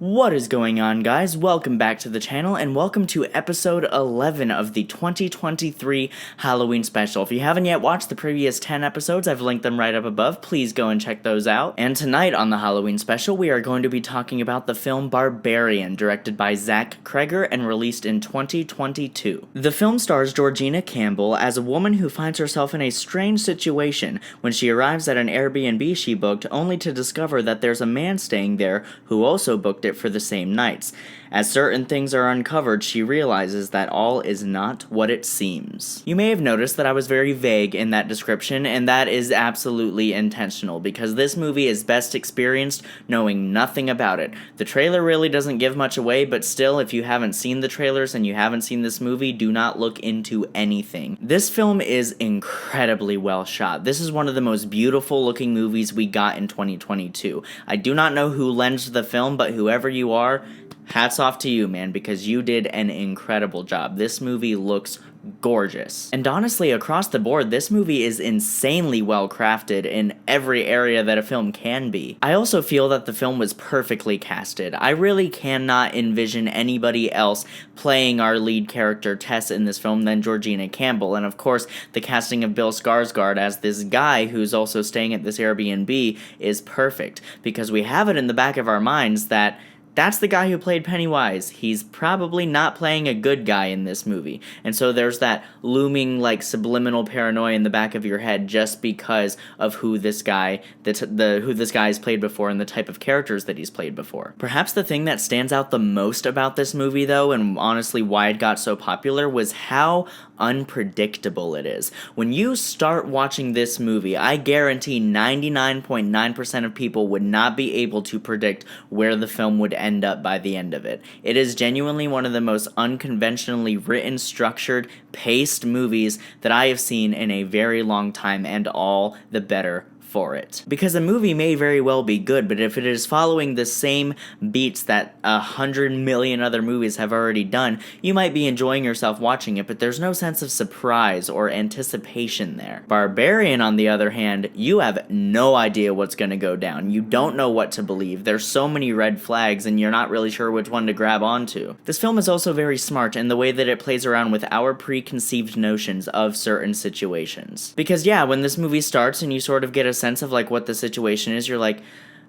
What is going on, guys? Welcome back to the channel and welcome to episode 11 of the 2023 Halloween special. If you haven't yet watched the previous 10 episodes, I've linked them right up above. Please go and check those out. And tonight on the Halloween special, we are going to be talking about the film Barbarian, directed by Zach Kreger and released in 2022. The film stars Georgina Campbell as a woman who finds herself in a strange situation when she arrives at an Airbnb she booked, only to discover that there's a man staying there who also booked it for the same nights. As certain things are uncovered, she realizes that all is not what it seems. You may have noticed that I was very vague in that description, and that is absolutely intentional, because this movie is best experienced knowing nothing about it. The trailer really doesn't give much away, but still, if you haven't seen the trailers and you haven't seen this movie, do not look into anything. This film is incredibly well shot. This is one of the most beautiful looking movies we got in 2022. I do not know who lensed the film, but whoever you are, hats off to you, man, because you did an incredible job. This movie looks gorgeous. And honestly, across the board, this movie is insanely well crafted in every area that a film can be. I also feel that the film was perfectly casted. I really cannot envision anybody else playing our lead character Tess in this film than Georgina Campbell. And of course, the casting of Bill Skarsgård as this guy who's also staying at this Airbnb is perfect, because we have it in the back of our minds that that's the guy who played Pennywise. He's probably not playing a good guy in this movie. And so there's that looming, subliminal paranoia in the back of your head just because of who this guy, who this guy has played before and the type of characters that he's played before. Perhaps the thing that stands out the most about this movie, though, and honestly why it got so popular, was how unpredictable it is. When you start watching this movie, I guarantee 99.9% of people would not be able to predict where the film would end up by the end of it. It is genuinely one of the most unconventionally written, structured, paced movies that I have seen in a very long time, and all the better for it. Because a movie may very well be good, but if it is following the same beats that 100 million other movies have already done, you might be enjoying yourself watching it, but there's no sense of surprise or anticipation there. Barbarian, on the other hand, you have no idea what's gonna go down. You don't know what to believe. There's so many red flags, and you're not really sure which one to grab onto. This film is also very smart in the way that it plays around with our preconceived notions of certain situations. Because yeah, when this movie starts and you sort of get a sense of what the situation is, you're like,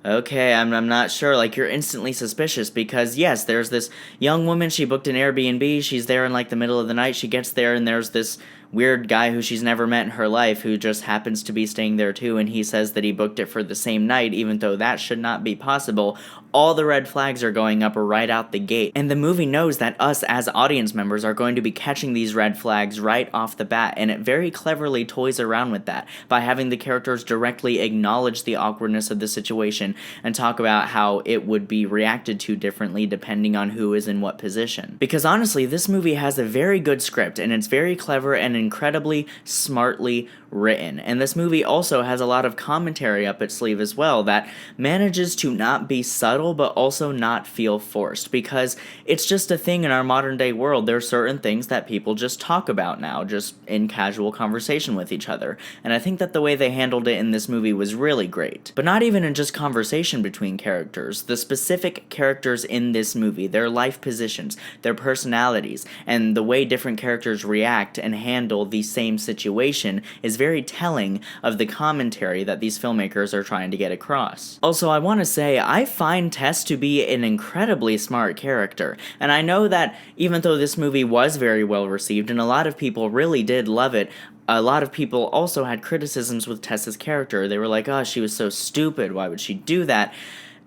okay, I'm not sure. You're instantly suspicious because, yes, there's this young woman, she booked an Airbnb, she's there in the middle of the night, she gets there and there's this weird guy who she's never met in her life who just happens to be staying there too, and he says that he booked it for the same night, even though that should not be possible. All the red flags are going up right out the gate, and the movie knows that us as audience members are going to be catching these red flags right off the bat, and it very cleverly toys around with that by having the characters directly acknowledge the awkwardness of the situation and talk about how it would be reacted to differently depending on who is in what position. Because honestly, this movie has a very good script, and it's very clever and incredibly smartly written. And this movie also has a lot of commentary up its sleeve as well that manages to not be subtle but also not feel forced, because it's just a thing in our modern day world. There are certain things that people just talk about now, just in casual conversation with each other. And I think that the way they handled it in this movie was really great. But not even in just conversation between characters. The specific characters in this movie, their life positions, their personalities, and the way different characters react and handle the same situation is very telling of the commentary that these filmmakers are trying to get across. Also, I want to say, I find Tess to be an incredibly smart character, and I know that even though this movie was very well received and a lot of people really did love it, a lot of people also had criticisms with Tess's character. They were like, oh, she was so stupid, why would she do that?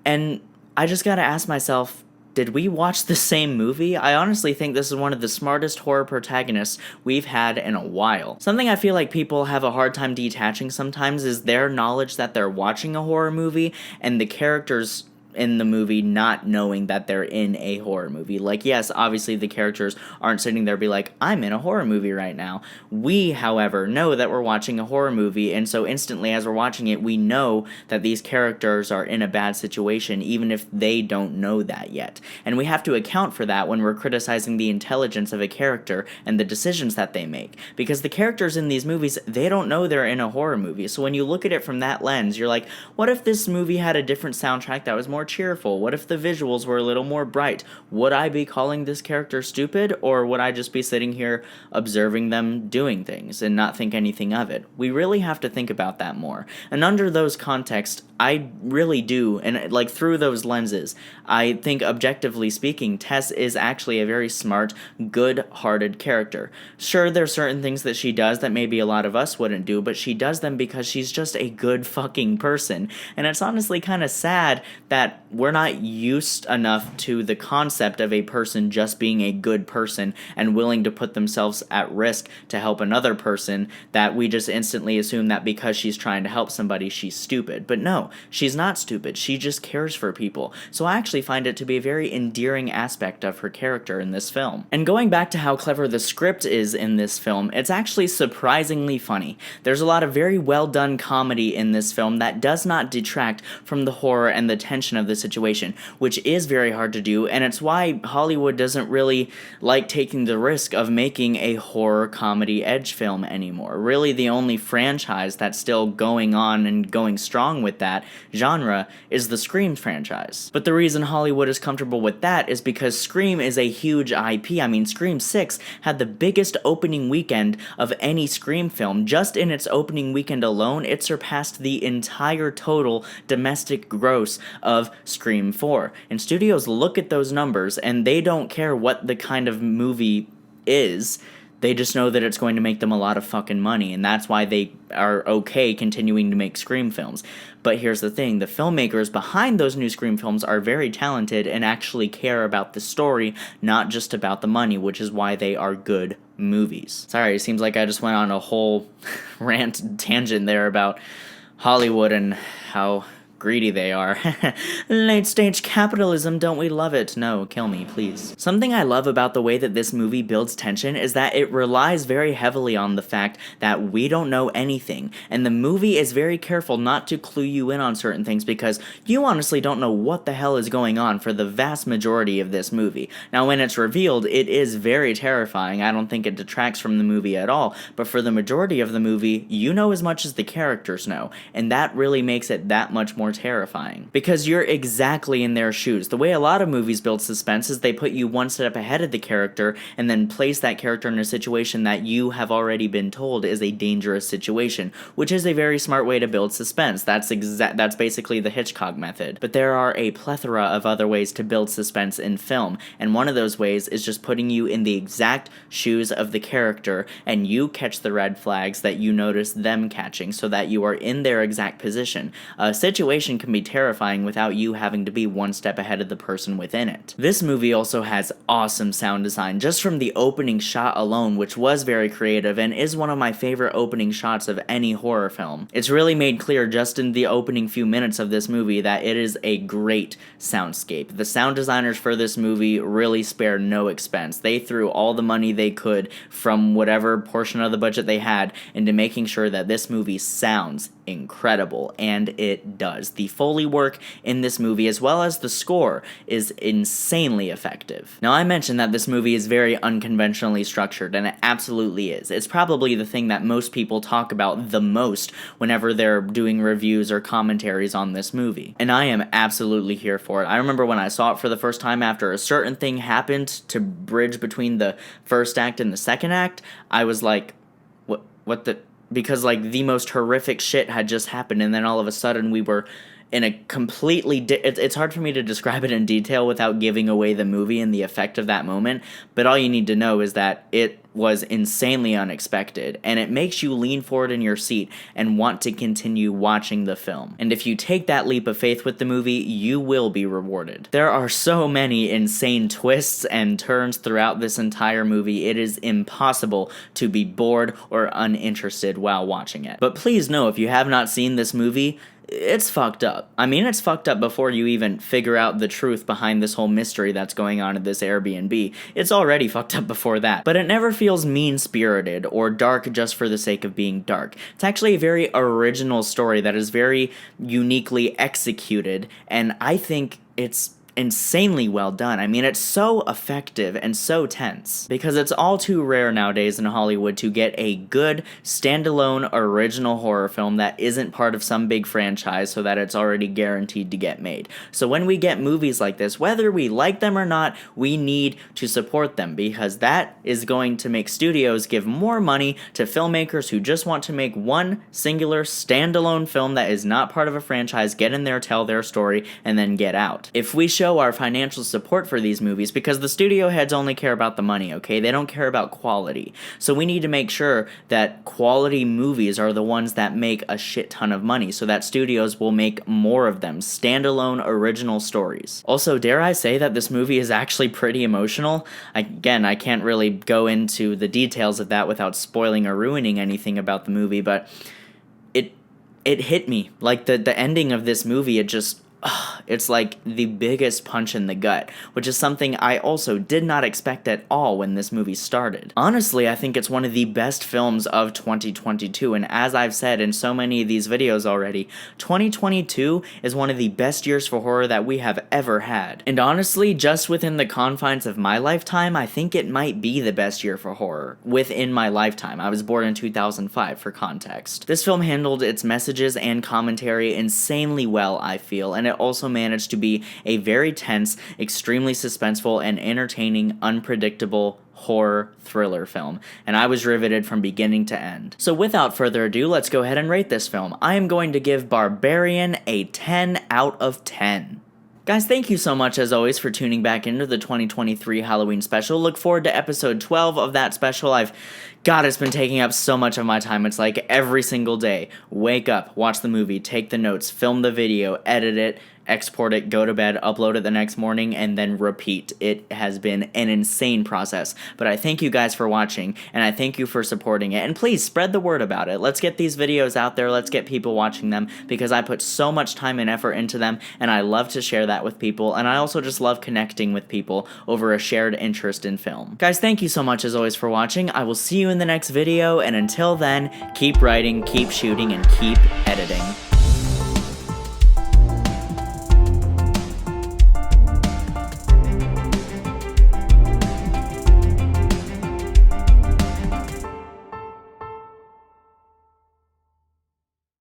And I just gotta ask myself, did we watch the same movie? I honestly think this is one of the smartest horror protagonists we've had in a while. Something I feel like people have a hard time detaching sometimes is their knowledge that they're watching a horror movie and the characters in the movie not knowing that they're in a horror movie. Yes, obviously the characters aren't sitting there be like, I'm in a horror movie right now. We, however, know that we're watching a horror movie, and so instantly as we're watching it, we know that these characters are in a bad situation, even if they don't know that yet. And we have to account for that when we're criticizing the intelligence of a character and the decisions that they make. Because the characters in these movies, they don't know they're in a horror movie. So when you look at it from that lens, you're like, what if this movie had a different soundtrack that was more more cheerful? What if the visuals were a little more bright? Would I be calling this character stupid, or would I just be sitting here observing them doing things and not think anything of it? We really have to think about that more. And under those contexts, I really do, and like through those lenses, I think objectively speaking, Tess is actually a very smart, good-hearted character. Sure, there's certain things that she does that maybe a lot of us wouldn't do, but she does them because she's just a good fucking person. And it's honestly kind of sad that we're not used enough to the concept of a person just being a good person and willing to put themselves at risk to help another person, that we just instantly assume that because she's trying to help somebody, she's stupid. But no, she's not stupid. She just cares for people. So I actually find it to be a very endearing aspect of her character in this film. And going back to how clever the script is in this film, it's actually surprisingly funny. There's a lot of very well done comedy in this film that does not detract from the horror and the tension of the situation, which is very hard to do, and it's why Hollywood doesn't really like taking the risk of making a horror comedy edge film anymore. Really, the only franchise that's still going on and going strong with that genre is the Scream franchise. But the reason Hollywood is comfortable with that is because Scream is a huge IP. I mean, Scream 6 had the biggest opening weekend of any Scream film. Just in its opening weekend alone, it surpassed the entire total domestic gross of Scream 4. And studios look at those numbers and they don't care what the kind of movie is. They just know that it's going to make them a lot of fucking money, and that's why they are okay continuing to make Scream films. But here's the thing, the filmmakers behind those new Scream films are very talented and actually care about the story, not just about the money, which is why they are good movies. Sorry, it seems like I just went on a whole rant tangent there about Hollywood and how greedy they are. Late stage capitalism, don't we love it? No, kill me, please. Something I love about the way that this movie builds tension is that it relies very heavily on the fact that we don't know anything, and the movie is very careful not to clue you in on certain things because you honestly don't know what the hell is going on for the vast majority of this movie. Now, when it's revealed, it is very terrifying. I don't think it detracts from the movie at all, but for the majority of the movie, you know as much as the characters know, and that really makes it that much more terrifying because you're exactly in their shoes. The way a lot of movies build suspense is they put you one step ahead of the character and then place that character in a situation that you have already been told is a dangerous situation, which is a very smart way to build suspense. That's basically the Hitchcock method. But there are a plethora of other ways to build suspense in film, and one of those ways is just putting you in the exact shoes of the character and you catch the red flags that you notice them catching so that you are in their exact position. A situation can be terrifying without you having to be one step ahead of the person within it. This movie also has awesome sound design, just from the opening shot alone, which was very creative and is one of my favorite opening shots of any horror film. It's really made clear just in the opening few minutes of this movie that it is a great soundscape. The sound designers for this movie really spared no expense. They threw all the money they could from whatever portion of the budget they had into making sure that this movie sounds incredible, and it does. The Foley work in this movie, as well as the score, is insanely effective. Now, I mentioned that this movie is very unconventionally structured, and it absolutely is. It's probably the thing that most people talk about the most whenever they're doing reviews or commentaries on this movie, and I am absolutely here for it. I remember when I saw it for the first time after a certain thing happened to bridge between the first act and the second act, I was like, what the... Because, like, the most horrific shit had just happened, and then all of a sudden we were in a completely... It's hard for me to describe it in detail without giving away the movie and the effect of that moment, but all you need to know is that it was insanely unexpected, and it makes you lean forward in your seat and want to continue watching the film. And if you take that leap of faith with the movie, you will be rewarded. There are so many insane twists and turns throughout this entire movie, it is impossible to be bored or uninterested while watching it. But please know, if you have not seen this movie, it's fucked up. I mean, it's fucked up before you even figure out the truth behind this whole mystery that's going on at this Airbnb. It's already fucked up before that. But it never feels mean-spirited or dark just for the sake of being dark. It's actually a very original story that is very uniquely executed, and I think it's insanely well done. I mean, it's so effective and so tense, because it's all too rare nowadays in Hollywood to get a good standalone original horror film that isn't part of some big franchise so that it's already guaranteed to get made. So when we get movies like this, whether we like them or not, we need to support them, because that is going to make studios give more money to filmmakers who just want to make one singular standalone film that is not part of a franchise, get in there, tell their story, and then get out. If we show our financial support for these movies, because the studio heads only care about the money, okay? They don't care about quality. So we need to make sure that quality movies are the ones that make a shit ton of money, so that studios will make more of them, standalone original stories. Also, dare I say that this movie is actually pretty emotional? Again, I can't really go into the details of that without spoiling or ruining anything about the movie, but it hit me. Like, the ending of this movie, it just... it's like the biggest punch in the gut, which is something I also did not expect at all when this movie started. Honestly, I think it's one of the best films of 2022, and as I've said in so many of these videos already, 2022 is one of the best years for horror that we have ever had. And honestly, just within the confines of my lifetime, I think it might be the best year for horror within my lifetime. I was born in 2005, for context. This film handled its messages and commentary insanely well, I feel, and it also managed to be a very tense, extremely suspenseful, and entertaining, unpredictable horror thriller film, and I was riveted from beginning to end. So without further ado, let's go ahead and rate this film. I am going to give Barbarian a 10 out of 10. Guys, thank you so much as always for tuning back into the 2023 Halloween special. Look forward to episode 12 of that special. God, it's been taking up so much of my time. It's like every single day. Wake up, watch the movie, take the notes, film the video, edit it, export it, go to bed, upload it the next morning, and then repeat. It has been an insane process, but I thank you guys for watching, and I thank you for supporting it, and please spread the word about it. Let's get these videos out there, let's get people watching them, because I put so much time and effort into them, and I love to share that with people, and I also just love connecting with people over a shared interest in film. Guys, thank you so much as always for watching. I will see you in the next video, and until then, keep writing, keep shooting, and keep editing.